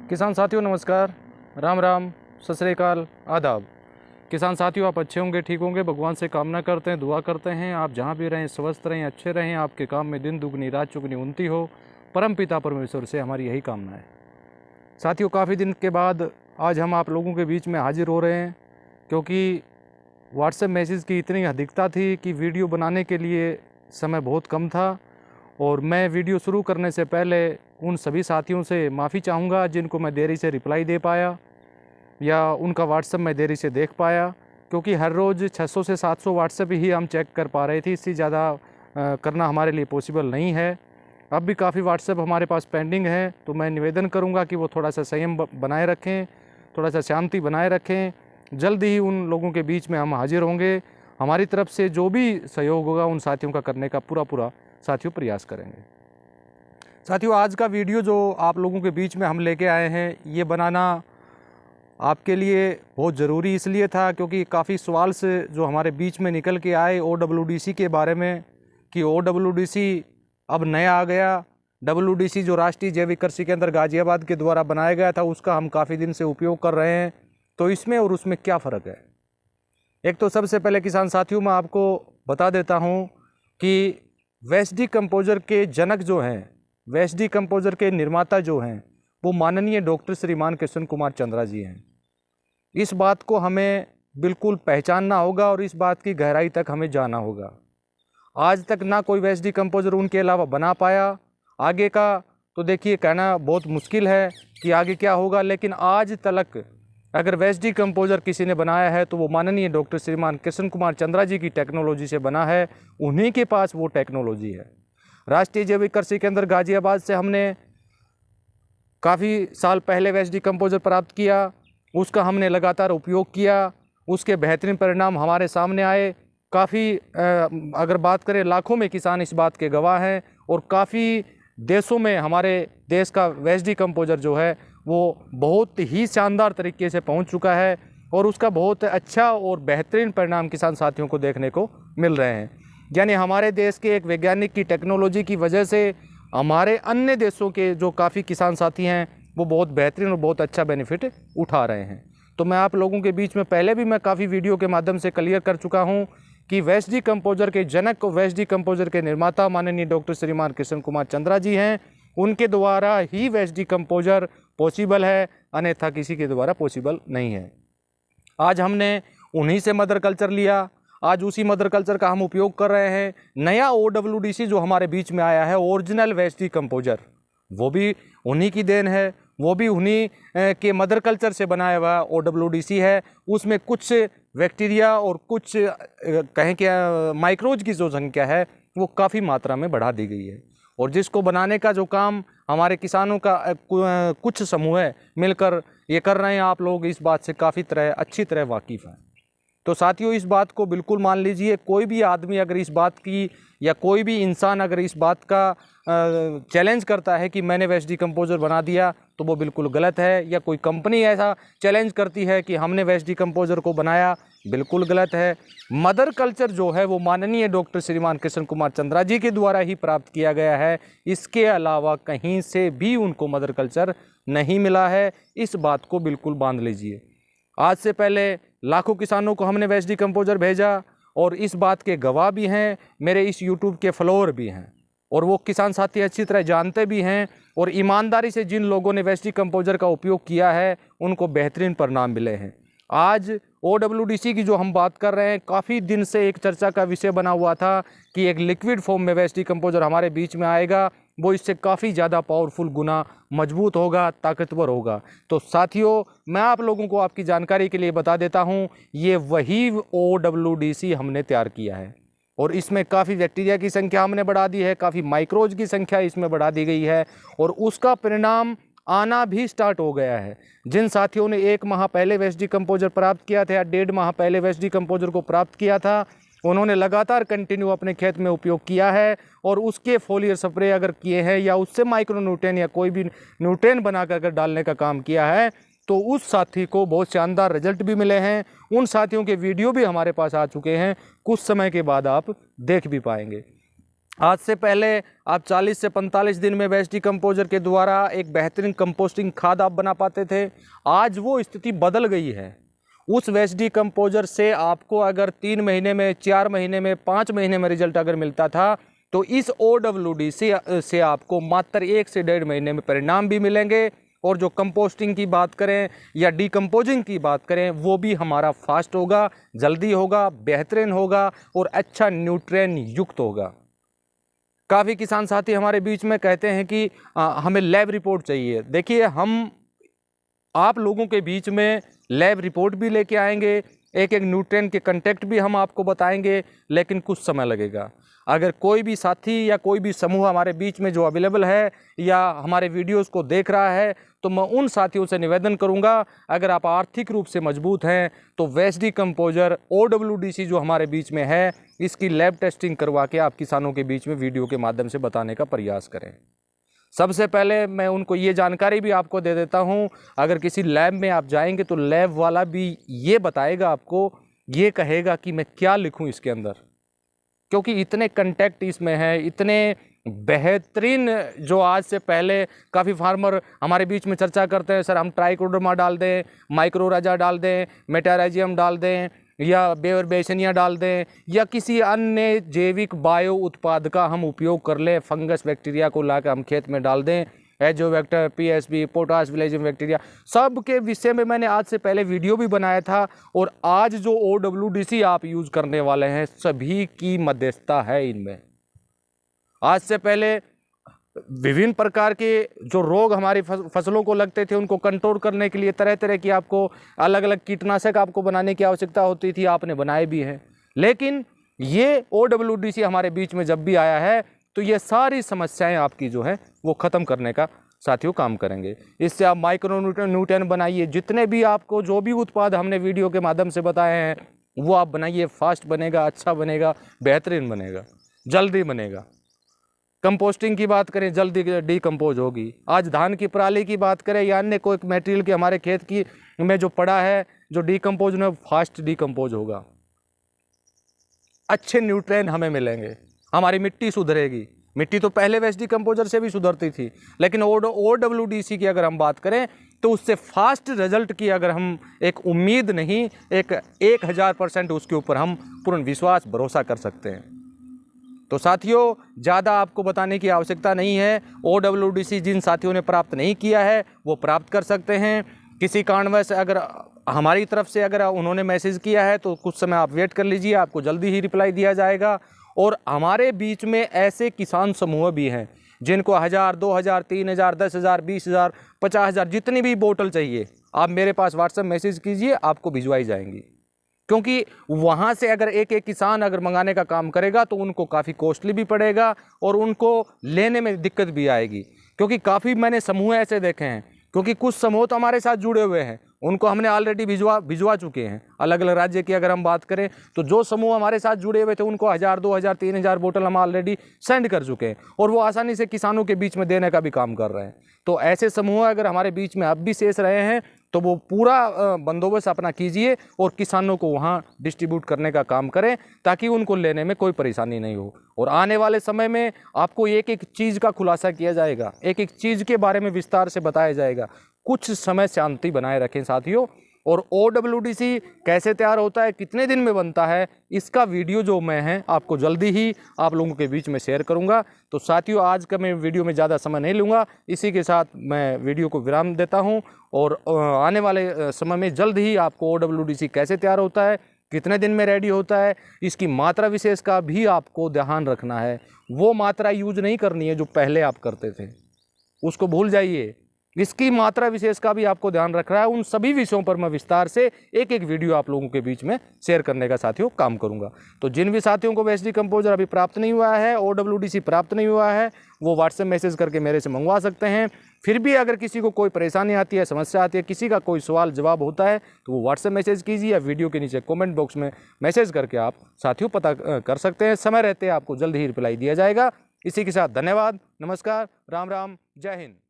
किसान साथियों नमस्कार, राम राम, सत श्री अकाल, आदाब। किसान साथियों आप अच्छे होंगे, ठीक होंगे, भगवान से कामना करते हैं, दुआ करते हैं आप जहाँ भी रहें स्वस्थ रहें, अच्छे रहें, आपके काम में दिन दुगनी रात चुगनी उन्नति हो। परम पिता परमेश्वर से हमारी यही कामना है। साथियों काफ़ी दिन के बाद आज हम आप लोगों के बीच में हाजिर हो रहे हैं, क्योंकि व्हाट्सएप मैसेज की इतनी अधिकता थी कि वीडियो बनाने के लिए समय बहुत कम था। और मैं वीडियो शुरू करने से पहले उन सभी साथियों से माफ़ी चाहूँगा जिनको मैं देरी से रिप्लाई दे पाया या उनका व्हाट्सएप मैं देरी से देख पाया, क्योंकि हर रोज़ 600 से 700 व्हाट्सएप ही हम चेक कर पा रहे थे। इससे ज़्यादा करना हमारे लिए पॉसिबल नहीं है। अब भी काफ़ी व्हाट्सएप हमारे पास पेंडिंग है, तो मैं निवेदन करूँगा कि वो थोड़ा सा संयम बनाए रखें, थोड़ा सा शांति बनाए रखें। जल्द ही उन लोगों के बीच में हम हाजिर होंगे। हमारी तरफ से जो भी सहयोग होगा उन साथियों का करने का पूरा साथियों प्रयास करेंगे। साथियों आज का वीडियो जो आप लोगों के बीच में हम लेके आए हैं, ये बनाना आपके लिए बहुत ज़रूरी इसलिए था क्योंकि काफ़ी सवाल से जो हमारे बीच में निकल के आए OWDC के बारे में कि OWDC अब नया आ गया। WDC जो राष्ट्रीय जैविक कृषि केंद्र गाजियाबाद के द्वारा बनाया गया था, उसका हम काफ़ी दिन से उपयोग कर रहे हैं। तो इसमें और उसमें क्या फ़र्क है? एक तो सबसे पहले किसान साथियों मैं आपको बता देता हूँ कि वेस्ट डिकम्पोजर के जनक जो हैं, वेस्ट डिकम्पोजर के निर्माता जो हैं, वो माननीय डॉक्टर श्रीमान कृष्ण कुमार चंद्रा जी हैं। इस बात को हमें बिल्कुल पहचानना होगा और इस बात की गहराई तक हमें जाना होगा। आज तक ना कोई वेस्ट डिकम्पोजर उनके अलावा बना पाया। आगे का तो देखिए कहना बहुत मुश्किल है कि आगे क्या होगा, लेकिन आज तक अगर वेस्ट डिकम्पोजर किसी ने बनाया है तो वो माननीय डॉक्टर श्रीमान कृष्ण कुमार चंद्रा जी की टेक्नोलॉजी से बना है। उन्हीं के पास वो टेक्नोलॉजी है। राष्ट्रीय जैविक कृषि केंद्र गाजियाबाद से हमने काफ़ी साल पहले वेस्ट डिकम्पोजर प्राप्त किया, उसका हमने लगातार उपयोग किया, उसके बेहतरीन परिणाम हमारे सामने आए। काफ़ी अगर बात करें लाखों में किसान इस बात के गवाह हैं और काफ़ी देशों में हमारे देश का वेस्ट डिकम्पोजर जो है वो बहुत ही शानदार तरीके से पहुंच चुका है और उसका बहुत अच्छा और बेहतरीन परिणाम किसान साथियों को देखने को मिल रहे हैं। यानी हमारे देश के एक वैज्ञानिक की टेक्नोलॉजी की वजह से हमारे अन्य देशों के जो काफ़ी किसान साथी हैं वो बहुत बेहतरीन और बहुत अच्छा बेनिफिट उठा रहे हैं। तो मैं आप लोगों के बीच में पहले भी मैं काफ़ी वीडियो के माध्यम से क्लियर कर चुका हूँ कि वेस्ट डिकम्पोजर के जनक, वेस्ट डिकम्पोजर के निर्माता माननीय डॉक्टर श्रीमान कृष्ण कुमार चंद्रा जी हैं। उनके द्वारा ही वेस्ट डिकम्पोजर पॉसिबल है, अन्यथा किसी के द्वारा पॉसिबल नहीं है। आज हमने उन्हीं से मदर कल्चर लिया, आज उसी मदर कल्चर का हम उपयोग कर रहे हैं। नया OWDC जो हमारे बीच में आया है, ओरिजिनल वेस्ट डिकम्पोजर, वो भी उन्हीं की देन है, वो भी उन्हीं के मदर कल्चर से बनाया हुआ OWDC है। उसमें कुछ बैक्टीरिया और कुछ कहें क्या माइक्रोज की जो संख्या है वो काफ़ी मात्रा में बढ़ा दी गई है। और जिसको बनाने का जो काम हमारे किसानों का कुछ समूह है मिलकर ये कर रहे हैं, आप लोग इस बात से काफ़ी अच्छी तरह वाकिफ़ हैं। तो साथियों इस बात को बिल्कुल मान लीजिए, कोई भी आदमी अगर इस बात की या कोई भी इंसान अगर इस बात का चैलेंज करता है कि मैंने वेस्ट डिकम्पोजर बना दिया, तो वो बिल्कुल गलत है। या कोई कंपनी ऐसा चैलेंज करती है कि हमने वेस्ट डिकम्पोजर को बनाया, बिल्कुल गलत है। मदर कल्चर जो है वो माननीय डॉक्टर श्रीमान कृष्ण कुमार चंद्रा जी के द्वारा ही प्राप्त किया गया है। इसके अलावा कहीं से भी उनको मदर कल्चर नहीं मिला है। इस बात को बिल्कुल बांध लीजिए। आज से पहले लाखों किसानों को हमने वेस्ट डिकम्पोजर भेजा और इस बात के गवाह भी हैं, मेरे इस यूट्यूब के फॉलोअर भी हैं और वो किसान साथी अच्छी तरह जानते भी हैं। और ईमानदारी से जिन लोगों ने वेस्ट डिकम्पोजर का उपयोग किया है उनको बेहतरीन परिणाम मिले हैं। आज OWDC की जो हम बात कर रहे हैं, काफ़ी दिन से एक चर्चा का विषय बना हुआ था कि एक लिक्विड फॉर्म में वेस्ट डिकम्पोजर हमारे बीच में आएगा, वो इससे काफ़ी ज़्यादा पावरफुल, गुना मजबूत होगा, ताकतवर होगा। तो साथियों मैं आप लोगों को आपकी जानकारी के लिए बता देता हूँ, ये वही OWDC हमने तैयार किया है और इसमें काफ़ी बैक्टीरिया की संख्या हमने बढ़ा दी है, काफ़ी माइक्रोज की संख्या इसमें बढ़ा दी गई है और उसका परिणाम आना भी स्टार्ट हो गया है। जिन साथियों ने 1 माह पहले वेस्ट डिकम्पोजर प्राप्त किया था या 1.5 माह पहले वेस्ट डिकम्पोजर को प्राप्त किया था, उन्होंने लगातार कंटिन्यू अपने खेत में उपयोग किया है और उसके फोलियर स्प्रे अगर किए हैं या उससे माइक्रो न्यूट्रिएंट या कोई भी न्यूट्रिएंट बनाकर अगर डालने का काम किया है, तो उस साथी को बहुत शानदार रिजल्ट भी मिले हैं। उन साथियों के वीडियो भी हमारे पास आ चुके हैं, कुछ समय के बाद आप देख भी पाएंगे। आज से पहले आप 40 से 45 दिन में वेस्ट डिकम्पोजर के द्वारा एक बेहतरीन कंपोस्टिंग खाद आप बना पाते थे। आज वो स्थिति बदल गई है। उस वेस्ट डिकम्पोजर से आपको अगर 3 महीने में, 4 महीने में, 5 महीने में रिजल्ट अगर मिलता था, तो इस OWD से आपको मात्र 1 से 1.5 महीने में परिणाम भी मिलेंगे। और जो कंपोस्टिंग की बात करें या डिकम्पोजिंग की बात करें, वो भी हमारा फास्ट होगा, जल्दी होगा, बेहतरीन होगा और अच्छा न्यूट्रिएंट युक्त होगा। काफ़ी किसान साथी हमारे बीच में कहते हैं कि हमें लैब रिपोर्ट चाहिए। देखिए, हम आप लोगों के बीच में लैब रिपोर्ट भी लेके आएंगे, एक एक न्यूट्रिएंट के कंटेक्ट भी हम आपको बताएंगे, लेकिन कुछ समय लगेगा। अगर कोई भी साथी या कोई भी समूह हमारे बीच में जो अवेलेबल है या हमारे वीडियोस को देख रहा है, तो मैं उन साथियों से निवेदन करूंगा, अगर आप आर्थिक रूप से मजबूत हैं तो वेस्ट डिकम्पोजर OWDC जो हमारे बीच में है, इसकी लैब टेस्टिंग करवा के आप किसानों के बीच में वीडियो के माध्यम से बताने का प्रयास करें। सबसे पहले मैं उनको ये जानकारी भी आपको दे देता हूँ, अगर किसी लैब में आप जाएंगे तो लैब वाला भी ये बताएगा आपको, ये कहेगा कि मैं क्या लिखूँ इसके अंदर, क्योंकि इतने कंटेक्ट इसमें है, इतने बेहतरीन। जो आज से पहले काफ़ी फार्मर हमारे बीच में चर्चा करते हैं, सर हम ट्राइकोडर्मा डाल दें, माइक्रोराजा डाल दें, मेटाराइजियम डाल दें या बेवरबेसिनिया डाल दें या किसी अन्य जैविक बायो उत्पाद का हम उपयोग कर लें, फंगस बैक्टीरिया को लाकर हम खेत में डाल दें, एजोवेक्टर, PSB, पोटाश विलेजियम बैक्टीरिया, सब के विषय में मैंने आज से पहले वीडियो भी बनाया था। और आज जो OWDC आप यूज़ करने वाले हैं, सभी की मध्यस्थता है इनमें। आज से पहले विभिन्न प्रकार के जो रोग हमारी फसलों को लगते थे, उनको कंट्रोल करने के लिए तरह तरह की आपको अलग अलग कीटनाशक आपको बनाने की आवश्यकता होती थी, आपने बनाए भी हैं। लेकिन ये OWDC हमारे बीच में जब भी आया है, तो ये सारी समस्याएं आपकी जो है वो ख़त्म करने का साथियों काम करेंगे। इससे आप माइक्रो न्यूट्रिएंट बनाइए, जितने भी आपको जो भी उत्पाद हमने वीडियो के माध्यम से बताए हैं वो आप बनाइए, फास्ट बनेगा, अच्छा बनेगा, बेहतरीन बनेगा, जल्दी बनेगा। कंपोस्टिंग की बात करें, जल्दी डिकम्पोज होगी। आज धान की पराली की बात करें या अन्य कोई मटेरियल के हमारे खेत की में जो पड़ा है, जो डिकम्पोज में फास्ट डिकम्पोज होगा, अच्छे न्यूट्रिएंट हमें मिलेंगे, हमारी मिट्टी सुधरेगी। मिट्टी तो पहले वेस्ट डिकम्पोजर से भी सुधरती थी, लेकिन OWDC की अगर हम बात करें तो उससे फास्ट रिजल्ट की अगर हम एक उम्मीद नहीं, एक 1000% उसके ऊपर हम पूर्ण विश्वास भरोसा कर सकते हैं। तो साथियों, ज़्यादा आपको बताने की आवश्यकता नहीं है। OWDC जिन साथियों ने प्राप्त नहीं किया है वो प्राप्त कर सकते हैं। किसी कारणवश अगर हमारी तरफ से अगर उन्होंने मैसेज किया है तो कुछ समय आप वेट कर लीजिए, आपको जल्दी ही रिप्लाई दिया जाएगा। और हमारे बीच में ऐसे किसान समूह भी हैं जिनको 1000, 2000, 3000, 10,000, 20,000, 50,000 जितनी भी बोतल चाहिए, आप मेरे पास व्हाट्सएप मैसेज कीजिए, आपको भिजवाई जाएंगी। क्योंकि वहाँ से अगर एक एक किसान अगर मंगाने का काम करेगा तो उनको काफ़ी कॉस्टली भी पड़ेगा और उनको लेने में दिक्कत भी आएगी। क्योंकि काफ़ी मैंने समूह ऐसे देखे हैं, क्योंकि कुछ समूह तो हमारे साथ जुड़े हुए हैं, उनको हमने ऑलरेडी भिजवा चुके हैं। अलग अलग राज्य की अगर हम बात करें तो जो समूह हमारे साथ जुड़े हुए थे उनको 1000, 2000, 3000 बोतल हम ऑलरेडी सेंड कर चुके हैं और वो आसानी से किसानों के बीच में देने का भी काम कर रहे हैं। तो ऐसे समूह अगर हमारे बीच में अब भी शेष रहे हैं तो वो पूरा बंदोबस्त अपना कीजिए और किसानों को वहाँ डिस्ट्रीब्यूट करने का काम करें, ताकि उनको लेने में कोई परेशानी नहीं हो। और आने वाले समय में आपको एक एक चीज़ का खुलासा किया जाएगा, एक एक चीज़ के बारे में विस्तार से बताया जाएगा। कुछ समय शांति बनाए रखें साथियों। और OWDC कैसे तैयार होता है, कितने दिन में बनता है, इसका वीडियो जो मैं है आपको जल्दी ही आप लोगों के बीच में शेयर करूंगा। तो साथियों, आज का मैं वीडियो में ज़्यादा समय नहीं लूँगा, इसी के साथ मैं वीडियो को विराम देता हूं। और आने वाले समय में जल्द ही आपको OWDC कैसे तैयार होता है, कितने दिन में रेडी होता है, इसकी मात्रा विशेष का भी आपको ध्यान रखना है। वो मात्रा यूज नहीं करनी है जो पहले आप करते थे, उसको भूल जाइए। इसकी मात्रा विशेष का भी आपको ध्यान रखना है। उन सभी विषयों पर मैं विस्तार से एक एक वीडियो आप लोगों के बीच में शेयर करने का साथियों काम करूंगा। तो जिन भी साथियों को वेस्ट डिकम्पोजर अभी प्राप्त नहीं हुआ है, OWDC प्राप्त नहीं हुआ है, वो व्हाट्सएप मैसेज करके मेरे से मंगवा सकते हैं। फिर भी अगर किसी को कोई परेशानी आती है, समस्या आती है, किसी का कोई सवाल जवाब होता है, तो वो व्हाट्सएप मैसेज कीजिए या वीडियो के नीचे कमेंट बॉक्स में मैसेज करके आप साथियों पता कर सकते हैं। समय रहते आपको जल्द ही रिप्लाई दिया जाएगा। इसी के साथ धन्यवाद, नमस्कार, राम राम, जय हिंद।